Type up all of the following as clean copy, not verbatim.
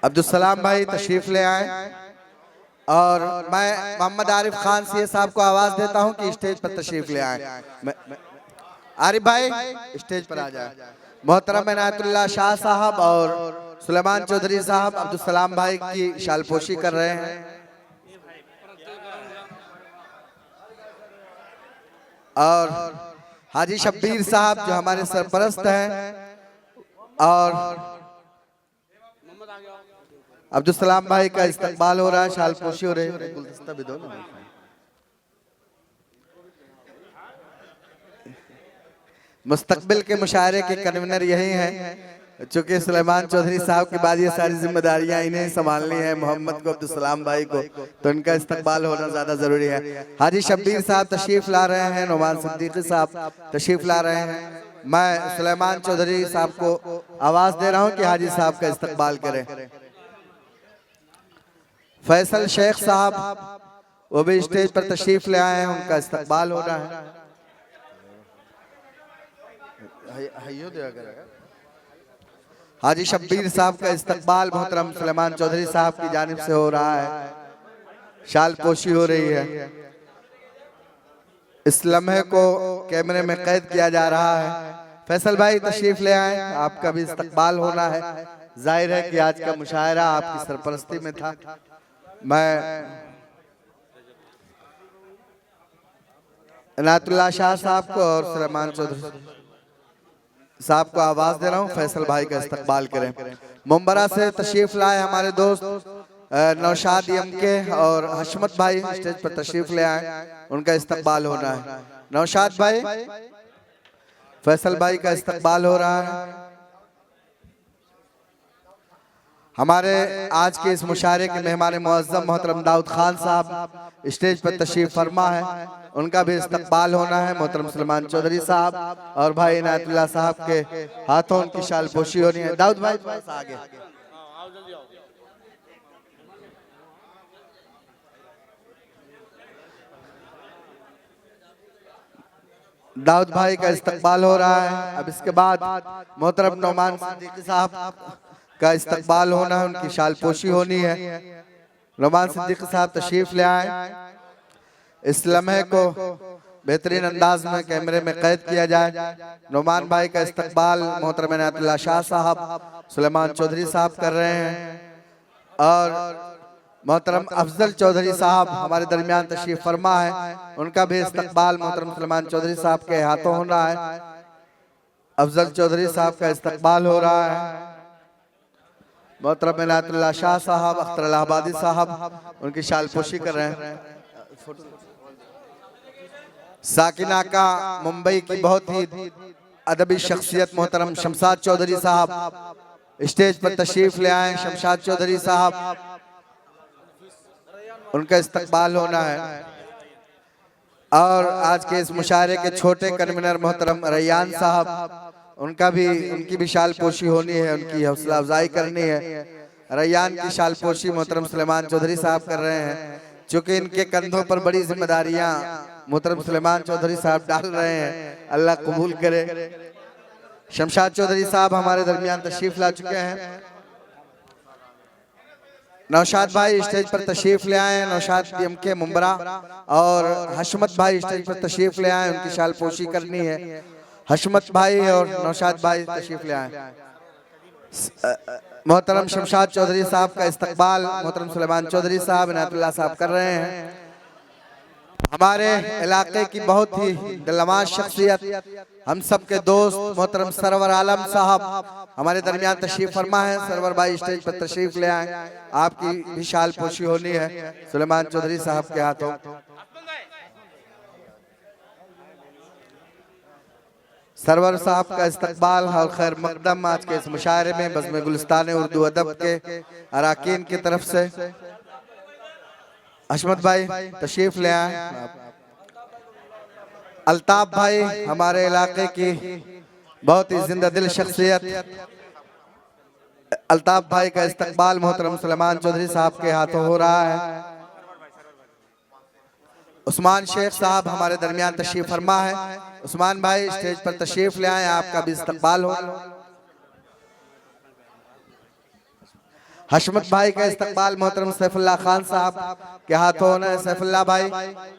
अब्दुल भाई तशरीफ ले आए। और मैं मोहम्मद आरिफ खान सी साहब को आवाज देता हूं कि स्टेज पर तशरीफ ले आए। आरिफ भाई स्टेज पर आ जाए। मोहतरम इनायतुल्लाह शाह साहब और सुलेमान चौधरी साहब अब्दुल भाई की शालपोशी कर रहे हैं। और हाजी शब्बीर साहब जो हमारे सरपरस्त हैं और अब्दुल भाई का इस्तकबाल हो रहा है, शालपोशी हो रही है। गुलदस्ता भी दो ना। मुस्तकबिल के मुशायरे के कन्वीनर यही हैं, चूंकि सुलेमान चौधरी साहब के बाद ये सारी जिम्मेदारियां इन्हें संभालनी है, मोहम्मद को, अब्दुल भाई को, तो इनका इस्तकबाल होना ज्यादा जरूरी है। हाजी शब्बीर साहब तशरीफ ला रहे हैं, नुमान सिद्दीकी साहब तशरीफ ला रहे हैं। मैं सुलेमान चौधरी साहब को आवाज दे रहा हूँ कि हाजी साहब का इस्तकबाल करें। फैसल शेख साहब वो भी स्टेज पर तशरीफ ले आए हैं, उनका इस्तकबाल हो रहा है। हाजी शब्बीर साहब का इस्तकबाल मोहतरम सुलेमान चौधरी साहब की जानिब से हो रहा है, शालपोशी हो रही है। इस लम्हे को कैमरे में कैद किया जा रहा है। फैसल भाई तशरीफ ले आए, आपका भी इस्तकबाल होना है। जाहिर है कि आज का मुशायरा आपकी सरपरस्ती में था। मैं इनायतुल्लाह शाह साहब को और सुलेमान चौधरी साहब को आवाज दे रहा हूँ, फैसल भाई का इस्तकबाल करें। मुंबरा से तशरीफ लाए हमारे दोस्त नौशाद यमके और हशमत भाई स्टेज पर तशरीफ ले आए, उनका इस्तकबाल होना है। नौशाद भाई, फैसल भाई का इस्तकबाल हो रहा है। हमारे आज के इस मुशायरे के मेहमान मुअज्जम मोहतरम दाऊद खान साहब स्टेज पर तशरीफ फरमा है, उनका भी इस्तकबाल होना है। मोहतरम सुलेमान चौधरी साहब और भाई इनायतुल्लाह साहब के हाथों उनकी शालपोशी होनी है। दाऊद भाई आगे। दाऊद भाई का इस्तकबाल हो रहा है। अब इसके बाद मोहतरम नुमान सिद्दीकी साहब का इस्तकबाल होना है, उनकी शालपोशी होनी है। नुमान सिद्दीकी साहब तशरीफ ले आए। इस लम्हे को बेहतरीन अंदाज में कैमरे में कैद किया जाए। नुमान भाई का इस्तकबाल मोहतरम इनायतुल्लाह शाह साहब, सुलेमान चौधरी साहब कर रहे हैं। और मोहतरम अफजल चौधरी साहब हमारे दरमियान तशरीफ फरमा है, उनका भी इस्तकबाल मोहतरम सुलेमान चौधरी साहब के हाथों होना है। अफजल चौधरी साहब का इस्तकबाल हो रहा है। मोहतरम इनायतुल्लाह शाह साहब, अख्तर इलाहाबादी साहब उनकी शालपोशी कर रहे हैं। साकिना का मुंबई की बहुत ही अदबी शख्सियत मोहतरम शमशाद चौधरी साहब स्टेज पर तशरीफ ले आए। शमशाद चौधरी साहब, उनका इस्तकबाल होना है। और आज के इस मुशायरे के छोटे कन्वीनर मोहतरम रैयान साहब, उनकी भी शालपोशी होनी है, उनकी हौसला अफजाई करनी है। रैयान की शालपोशी मोहतरम सुलेमान चौधरी साहब कर रहे हैं, चूंकि इनके कंधों पर बड़ी जिम्मेदारियां मोहतरम सुलेमान चौधरी साहब डाल रहे हैं, अल्लाह कबूल करे। शमशाद चौधरी साहब हमारे दरमियान तशरीफ ला चुके हैं। नौशाद भाई स्टेज पर तशरीफ ले आए। नौशाद यमके मुंबरा और हशमत भाई स्टेज पर तशरीफ ले आए, उनकी शालपोशी करनी है। हशमत भाई और नौशाद भाई तशरीफ ले आए। मोहतरम शमशाद चौधरी साहब का इस्तकबाल मोहतरम सुलेमान चौधरी साहब, इनायतुल्लाह साहब कर रहे हैं। हमारे इलाके की बहुत ही दिलनवाज शख्सियत, हम सब के दोस्त मोहतरम सरवर आलम साहब हमारे दरमियान तशरीफ फरमा है। सरवर भाई स्टेज पर तशरीफ ले आए, आपकी भी शालपोशी होनी है सुलेमान चौधरी साहब के हाथों। सरवर साहब का इस्तकबाल और खैर मकदम आज के इस मुशायरे में बज़्म गुलिस्तान उर्दू अदब के अराकीन की तरफ से। हशमत भाई तशरीफ ले आए। अल्ताफ भाई हमारे इलाके की बहुत ही जिंदा दिल शख्सियत, अल्ताफ भाई का इस्तकबाल मोहतरम सुलेमान चौधरी साहब के हाथों हो रहा है। उस्मान शेख साहब हमारे दरमियान तशरीफ फरमा है। उस्मान भाई स्टेज पर तशरीफ ले आए, आपका भी इस्तकबाल हो। हशमत भाई का इस्तकबाल मोहतरम सैफुल्लाह खान साहब के हाथों होना है। सैफुल्लाह भाई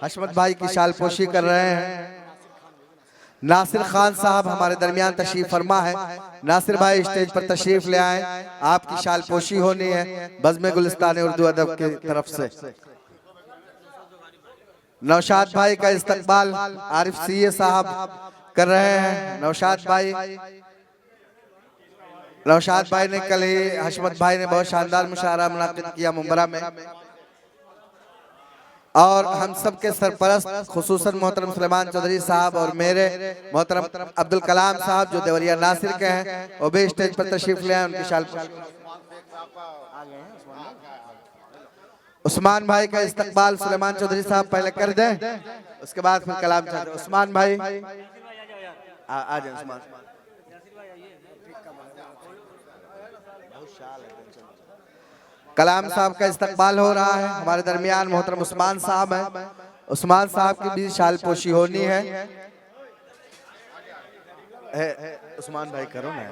हशमत भाई की शालपोशी कर रहे हैं। नासिर खान साहब हमारे दरमियान तशरीफ फरमा है। नासिर भाई स्टेज पर तशरीफ ले आए, आपकी शालपोशी होनी है बज़्म गुलिस्तान उर्दू अदब की तरफ से। नौशाद भाई का इस्तकबाल आरिफ सीए साहब कर रहे हैं। नौशाद भाई ने कल ही हशमत भाई ने बहुत शानदार मुशायरा मुनाकिद किया मुंबरा में, और हम सब के सरपरस्त खुसूसन मोहतरम सुलेमान चौधरी साहब और मेरे मोहतरम अब्दुल कलाम साहब जो देवरिया नासिर के हैं, वो भी स्टेज पर तशरीफ ले आए। उनकी शाल उस्मान भाई का इस्तकबाल सुलेमान चौधरी साहब पहले कर दें, उसके बाद फिर कलाम चौधरी। उस्मान भाई आ जाए। उस्मान कलाम साहब का इस्तकबाल हो रहा है। हमारे दरमियान मोहतरम उस्मान साहब हैं। उस्मान साहब की भी शालपोशी होनी है। उस्मान भाई करो ना।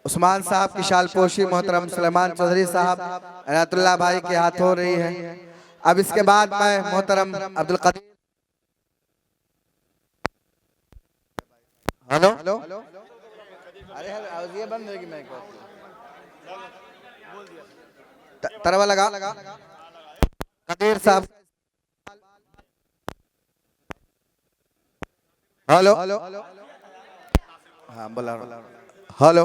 उस्मान साहब की शालपोशी मोहतरम सुलेमान चौधरी साहब अनातुल्लाह भाई के हाथ हो रही है। अब इसके बाद मैं मोहतरम अब्दुल कदीर। हेलो, अरे ये बंद होगी मैं तरवा लगा। कदीर साहब हेलो, हाँ बोला। हेलो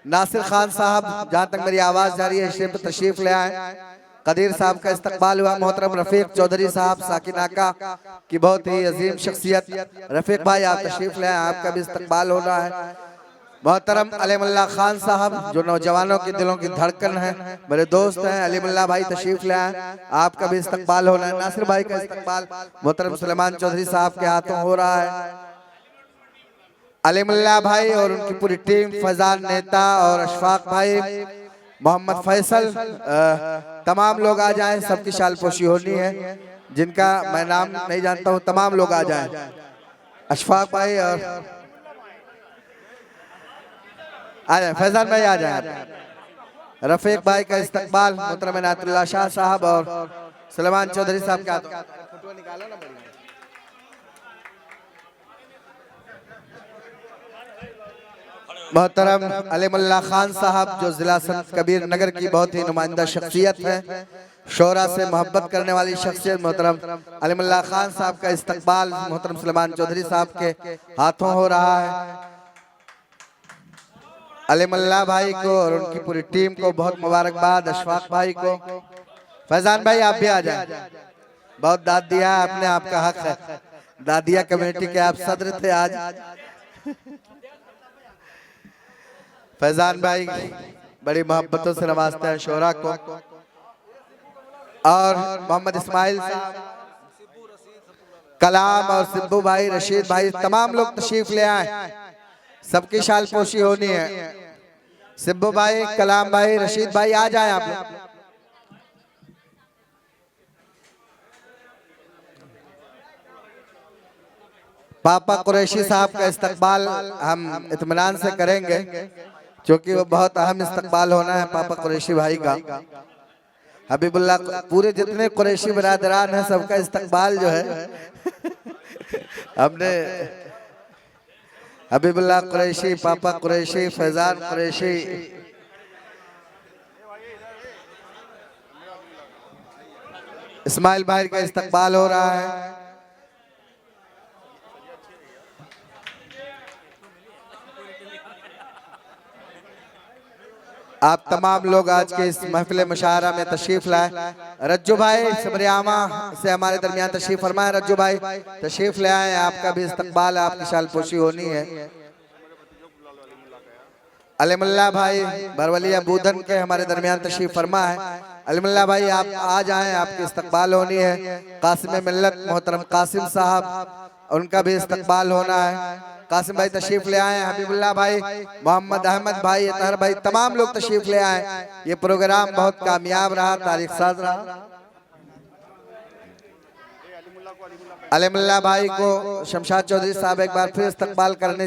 नासिर खान साहब जहां तक मेरी आवाज जा रही है स्टेज पर तशरीफ ले आए। कदीर साहब का इस्तकबाल हुआ। मोहतरम रफीक चौधरी साहब साकिनाका की बहुत ही अजीम शख्सियत, रफीक भाई आप तशरीफ ले आए, आपका भी इस्तकबाल हो रहा है। मोहतरम अलीमुल्लाह खान साहब जो नौजवानों के दिलों की धड़कन है, मेरे दोस्त हैं, अलीमुल्लाह भाई तशरीफ ले आए, आपका भी इस्तकबाल हो रहा है। नासिर भाई का इस्तकबाल मोहतरम सुलेमान चौधरी साहब के हाथों हो रहा है। अलीमुल्लाह भाई और उनकी पूरी टीम, फैजान नेता और अशफाक भाई, मोहम्मद फैसल, तमाम लोग आ जाएं। सबकी शालपोशी होनी है, जिनका मैं नाम नहीं जानता हूँ, तमाम लोग आ जाएं। अशफाक भाई और आ जाए, फैजान भाई आ जाए। रफीक भाई का इस्तकबाल मोहतरम इनायतुल्लाह शाह साहब और सुलेमान चौधरी साहब का फोटो निकालो ना। मोहतरम अलीमुल्लाह खान साहब जो जिला संत कबीर नगर की बहुत ही नुमाइंदा शख्सियत है, शोरा से मोहब्बत करने वाली शख्सियत, मोहतरम अलीमुल्लाह खान साहब का इस्तकबाल मोहतरम सुलेमान चौधरी साहब के हाथों हो रहा है। अलीमुल्लाह भाई को और उनकी पूरी टीम को बहुत मुबारकबाद। अशफाक भाई को, फैजान भाई आप भी आ जाए। बहुत दाद दिया आपने, आपका हक है। दादिया कमेटी के आप सदर थे आज। फैजान भाई बड़ी मोहब्बतों से नवाजते हैं शोरा को। और मोहम्मद इस्माइल साहब, कलाम और सिब्बू भाई, रशीद भाई, तमाम लोग तशरीफ ले आए। सबकी शालपोशी होनी है। सिब्बू भाई, कलाम भाई, रशीद भाई आ जाए आप लोग। पापा कुरैशी साहब का इस्तकबाल हम इत्मीनान से करेंगे, क्योंकि वो बहुत अहम इस्तकबाल होना है पापा कुरैशी भाई का। हबीबुल्लाह, पूरे जितने कुरैशी बरादरान हैं सबका इस्तकबाल जो है हमने हबीबुल्लाह कुरैशी, पापा कुरैशी, फैजान कुरैशी, इस्माइल भाई का इस्तकबाल हो रहा है। आप तमाम लोग आज के इस महफिल मुशायरा में तशरीफ लाए। रज्जू भाई सबरियामा से हमारे दरमियान तशरीफ फरमाए। रज्जू भाई तशरीफ ले आए, आपका भी इस्तकबाल, आपकी शालपोशी होनी है। अलीमुल्लाह भाई बरवलिया बूधन के हमारे दरमियान तशरीफ फरमा है। अलीमुल्लाह भाई आप आ जाएं, आपकी इस्तकबाल होनी है। कासिम मिल्लत मोहतरम कासिम साहब, उनका भी इस्तकबाल होना है। कासिम भाई तशरीफ ले आए। हबीबुल्लाह भाई, मोहम्मद अहमद भाई, अतहर भाई, तमाम लोग तशरीफ ले आए। ये प्रोग्राम बहुत कामयाब रहा, तारीख साज रहा। अलीमुल्लाह भाई को शमशाद चौधरी साहब एक बार फिर इस्तकबाल करने